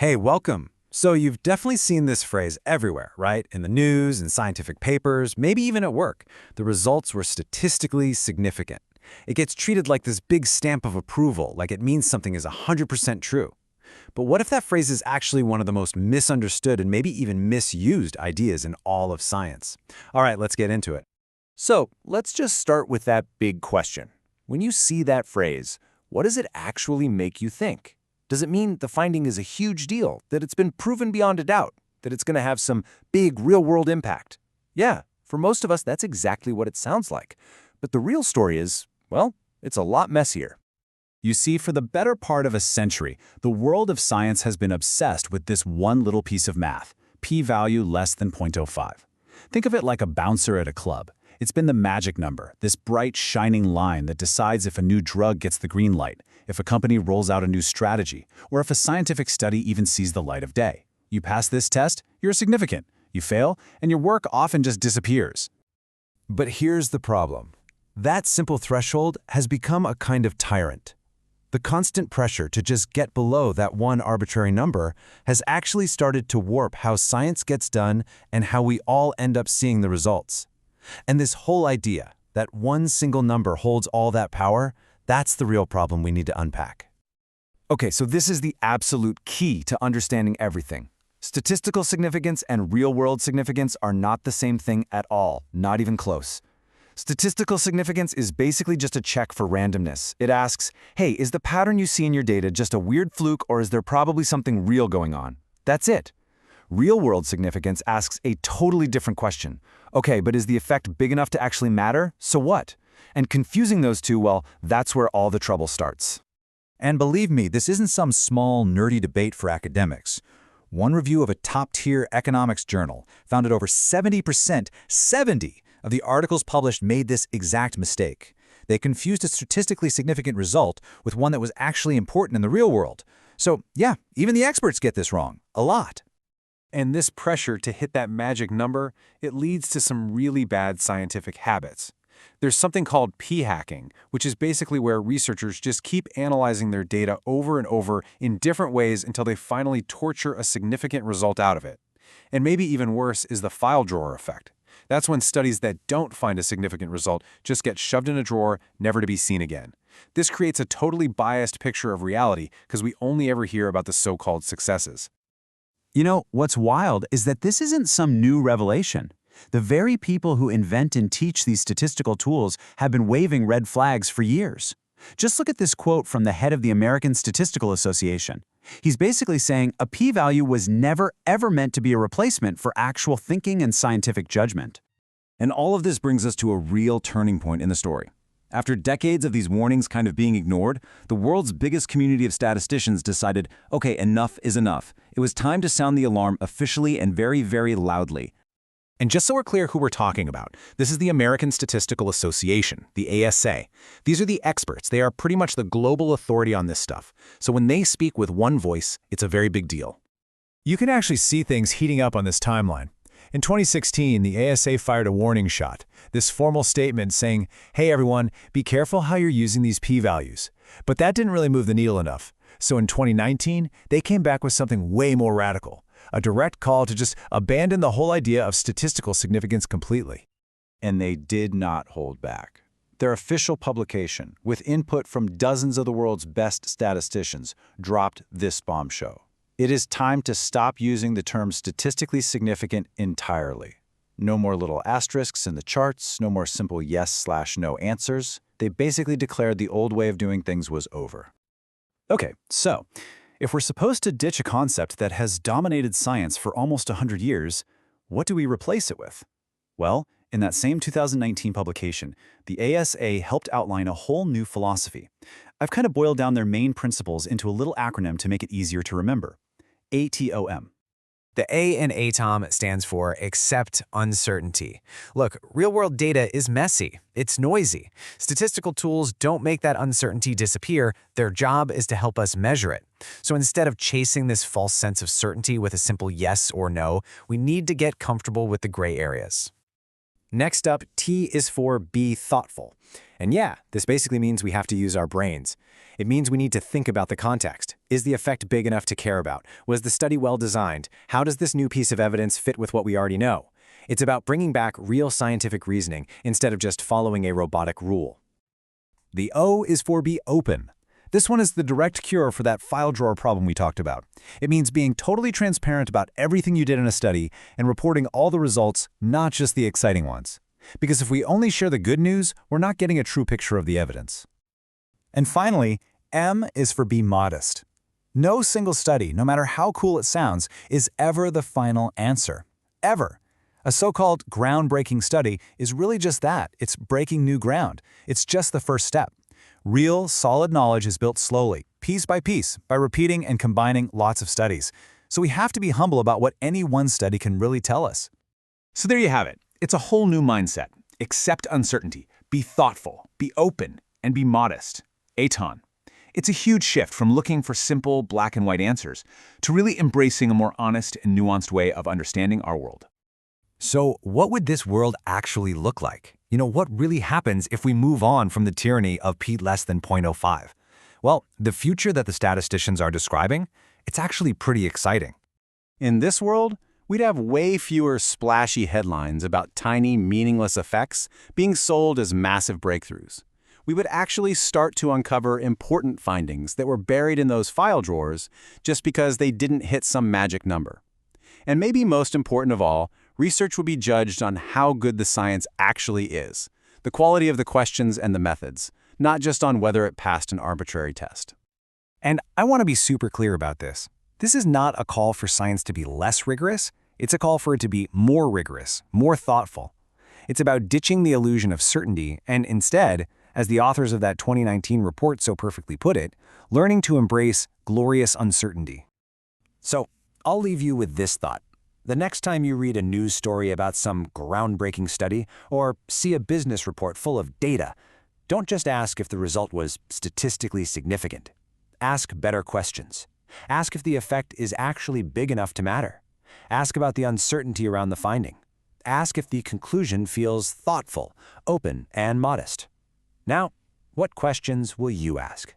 Hey, welcome. So you've definitely seen this phrase everywhere, right? In the news, in scientific papers, maybe even at work. The results were statistically significant. It gets treated like this big stamp of approval, like it means something is 100% true. But what if that phrase is actually one of the most misunderstood and maybe even misused ideas in all of science? All right, let's get into it. So let's just start with that big question. When you see that phrase, what does it actually make you think? Does it mean the finding is a huge deal, that it's been proven beyond a doubt, that it's going to have some big real-world impact? Yeah, for most of us, that's exactly what it sounds like. But the real story is, well, it's a lot messier. You see, for the better part of a century, the world of science has been obsessed with this one little piece of math, p-value less than 0.05. Think of it like a bouncer at a club. It's been the magic number, this bright, shining line that decides if a new drug gets the green light, if a company rolls out a new strategy, or if a scientific study even sees the light of day. You pass this test, you're significant. You fail, and your work often just disappears. But here's the problem. That simple threshold has become a kind of tyrant. The constant pressure to just get below that one arbitrary number has actually started to warp how science gets done and how we all end up seeing the results. And this whole idea that one single number holds all that power, that's the real problem we need to unpack. Okay, so this is the absolute key to understanding everything. Statistical significance and real-world significance are not the same thing at all, not even close. Statistical significance is basically just a check for randomness. It asks, hey, is the pattern you see in your data just a weird fluke or is there probably something real going on? That's it. Real-world significance asks a totally different question. Okay, but is the effect big enough to actually matter? So what? And confusing those two, well, that's where all the trouble starts. And believe me, this isn't some small, nerdy debate for academics. One review of a top-tier economics journal found that over 70%, 70 of the articles published made this exact mistake. They confused a statistically significant result with one that was actually important in the real world. So, yeah, even the experts get this wrong. A lot. And this pressure to hit that magic number, it leads to some really bad scientific habits. There's something called p-hacking, which is basically where researchers just keep analyzing their data over and over in different ways until they finally torture a significant result out of it. And maybe even worse is the file drawer effect. That's when studies that don't find a significant result just get shoved in a drawer, never to be seen again. This creates a totally biased picture of reality because we only ever hear about the so-called successes. You know, what's wild is that this isn't some new revelation. The very people who invent and teach these statistical tools have been waving red flags for years. Just look at this quote from the head of the American Statistical Association. He's basically saying a p-value was never, ever meant to be a replacement for actual thinking and scientific judgment. And all of this brings us to a real turning point in the story. After decades of these warnings kind of being ignored, the world's biggest community of statisticians decided, okay, enough is enough. It was time to sound the alarm officially and very, very loudly. And just so we're clear who we're talking about, this is the American Statistical Association, the ASA. These are the experts. They are pretty much the global authority on this stuff. So when they speak with one voice, it's a very big deal. You can actually see things heating up on this timeline. In 2016, the ASA fired a warning shot, this formal statement saying, hey everyone, be careful how you're using these p-values. But that didn't really move the needle enough. So in 2019, they came back with something way more radical, a direct call to just abandon the whole idea of statistical significance completely. And they did not hold back. Their official publication, with input from dozens of the world's best statisticians, dropped this bombshell. It is time to stop using the term statistically significant entirely. No more little asterisks in the charts, no more simple yes/no answers. They basically declared the old way of doing things was over. Okay, so if we're supposed to ditch a concept that has dominated science for almost 100 years, what do we replace it with? Well, in that same 2019 publication, the ASA helped outline a whole new philosophy. I've kind of boiled down their main principles into a little acronym to make it easier to remember. ATOM. The A in ATOM stands for accept uncertainty. Look, real-world data is messy. It's noisy. Statistical tools don't make that uncertainty disappear. Their job is to help us measure it. So instead of chasing this false sense of certainty with a simple yes or no, we need to get comfortable with the gray areas. Next up, T is for be thoughtful. And yeah, this basically means we have to use our brains. It means we need to think about the context. Is the effect big enough to care about? Was the study well designed? How does this new piece of evidence fit with what we already know? It's about bringing back real scientific reasoning instead of just following a robotic rule. The O is for be open. This one is the direct cure for that file drawer problem we talked about. It means being totally transparent about everything you did in a study and reporting all the results, not just the exciting ones. Because if we only share the good news, we're not getting a true picture of the evidence. And finally, M is for be modest. No single study, no matter how cool it sounds, is ever the final answer. Ever. A so-called groundbreaking study is really just that. It's breaking new ground. It's just the first step. Real, solid knowledge is built slowly, piece by repeating and combining lots of studies. So we have to be humble about what any one study can really tell us. So there you have it. It's a whole new mindset. Accept uncertainty, be thoughtful, be open, and be modest. Aton. It's a huge shift from looking for simple black and white answers to really embracing a more honest and nuanced way of understanding our world. So what would this world actually look like? What really happens if we move on from the tyranny of p less than 0.05? Well, the future that the statisticians are describing, it's actually pretty exciting. In this world, we'd have way fewer splashy headlines about tiny, meaningless effects being sold as massive breakthroughs. We would actually start to uncover important findings that were buried in those file drawers just because they didn't hit some magic number. And maybe most important of all, research would be judged on how good the science actually is, the quality of the questions and the methods, not just on whether it passed an arbitrary test. And I want to be super clear about this. This is not a call for science to be less rigorous. It's a call for it to be more rigorous, more thoughtful. It's about ditching the illusion of certainty and instead, as the authors of that 2019 report so perfectly put it, learning to embrace glorious uncertainty. So, I'll leave you with this thought. The next time you read a news story about some groundbreaking study or see a business report full of data, don't just ask if the result was statistically significant. Ask better questions. Ask if the effect is actually big enough to matter. Ask about the uncertainty around the finding. Ask if the conclusion feels thoughtful, open, and modest. Now, what questions will you ask?